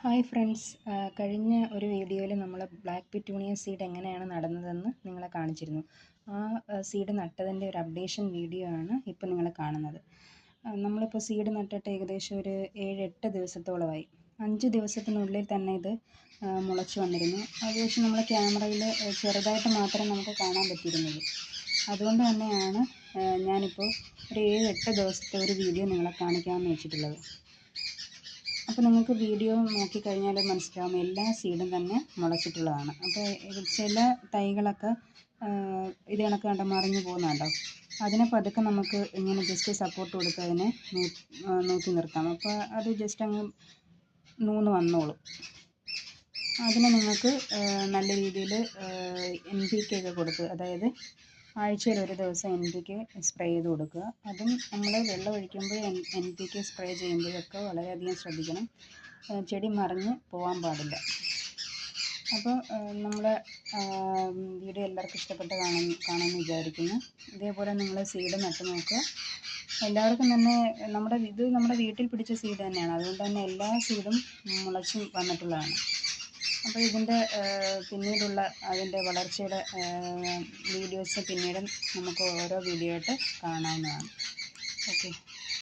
Hi friends, കഴിഞ്ഞ ഒരു വീഡിയോയിൽ നമ്മൾ ബ്ലാക്ക് പിറ്റൂണിയ സീഡ് എങ്ങനെയാണ് നടുന്നതെന്ന് നിങ്ങളെ കാണിച്ചിരുന്നു. ആ സീഡ് നട്ടതിൻ്റെ ഒരു അപ്ഡേഷൻ വീഡിയോ ആണ് ഇപ്പോൾ നിങ്ങൾ കാണുന്നത്. നമ്മളിപ്പോൾ സീഡ് നട്ടിട്ട് ഏകദേശം ഒരു 7-8 ദിവസത്തോളമായി. 5 ദിവസത്തിനുള്ളിൽ തന്നെ ഇത് മുളച്ചു വന്നിരുന്നു. അത് പക്ഷേ നമ്മൾ ക്യാമറയിൽ ചെറുതായിട്ട് മാത്രമേ നമുക്ക് കാണാൻ പറ്റിയിരുന്നുള്ളൂ. അതുകൊണ്ട് തന്നെയാണ് ഞാനിപ്പോൾ ഒരു 7-8 ദിവസത്തെ ഒരു വീഡിയോ നിങ്ങളെ കാണിക്കാമെന്ന് വെച്ചിട്ടുള്ളത്. അപ്പോൾ നിങ്ങൾക്ക് വീഡിയോ നോക്കിക്കഴിഞ്ഞാൽ മനസ്സിലാവും എല്ലാ സീഡും തന്നെ മുളച്ചിട്ടുള്ളതാണ്. അപ്പോൾ ചില തൈകളൊക്കെ ഇത് കണക്ക് കണ്ട മറിഞ്ഞു പോകുന്നുണ്ടോ, അതിനെ പതുക്കെ നമുക്ക് ഇങ്ങനെ ജസ്റ്റ് സപ്പോർട്ട് കൊടുത്ത് അതിനെ നോക്കി നിർത്താം. അപ്പോൾ അത് ജസ്റ്റ് അങ്ങ് നൂന്ന് വന്നോളും. അതിനെ നിങ്ങൾക്ക് നല്ല രീതിയിൽ NPK ഒക്കെ കൊടുത്ത്, അതായത് ആഴ്ചയിൽ ഒരു ദിവസം NPK സ്പ്രേ ചെയ്ത് കൊടുക്കുക. അതും നമ്മൾ വെള്ളം ഒഴിക്കുമ്പോൾ NPK സ്പ്രേ ചെയ്യുമ്പോഴൊക്കെ വളരെയധികം ശ്രദ്ധിക്കണം. ചെടി മറിഞ്ഞ് പോകാൻ പാടില്ല. അപ്പോൾ നമ്മുടെ വീഡിയോ എല്ലാവർക്കും ഇഷ്ടപ്പെട്ട് കാണുമെന്ന് വിചാരിക്കുന്നു. ഇതേപോലെ നിങ്ങൾ സീഡ് നട്ട് നോക്കുക. എല്ലാവർക്കും തന്നെ നമ്മുടെ വീട്ടിൽ പിടിച്ച സീഡ് തന്നെയാണ്. അതുകൊണ്ട് തന്നെ എല്ലാ സീഡും മുളച്ചും വന്നിട്ടുള്ളതാണ്. അപ്പോൾ ഇതിൻ്റെ പിന്നീടുള്ള അതിൻ്റെ വളർച്ചയുടെ വീഡിയോസ് പിന്നീട് നമുക്ക് ഓരോ വീഡിയോ ആയിട്ട് കാണാവുന്നതാണ്. ഓക്കെ.